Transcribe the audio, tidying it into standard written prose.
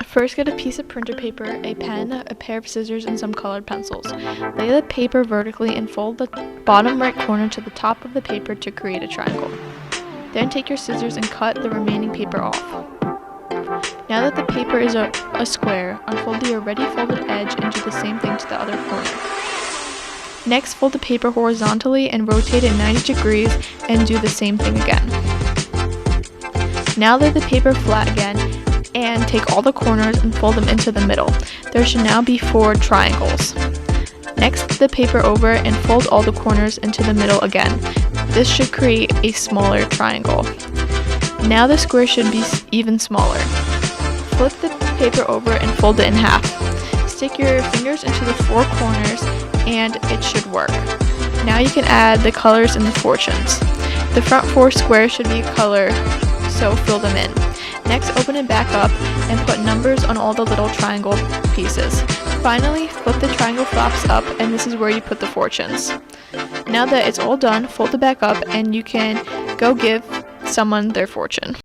First, get a piece of printer paper, a pen, a pair of scissors, and some colored pencils. Lay the paper vertically and fold the bottom right corner to the top of the paper to create a triangle. Then take your scissors and cut the remaining paper off. Now that the paper is a square, unfold the already folded edge and do the same thing to the other corner. Next, fold the paper horizontally and rotate it 90 degrees and do the same thing again. Now lay the paper flat again and take all the corners and fold them into the middle. There should now be 4 triangles. Next, flip the paper over and fold all the corners into the middle again. This should create a smaller triangle. Now the square should be even smaller. Flip the paper over and fold it in half. Stick your fingers into the 4 corners and it should work. Now you can add the colors and the fortunes. The front 4 squares should be a color, so fill them in. Next, open it back up and put numbers on all the little triangle pieces. Finally, flip the triangle flaps up and this is where you put the fortunes. Now that it's all done, fold it back up and you can go give someone their fortune.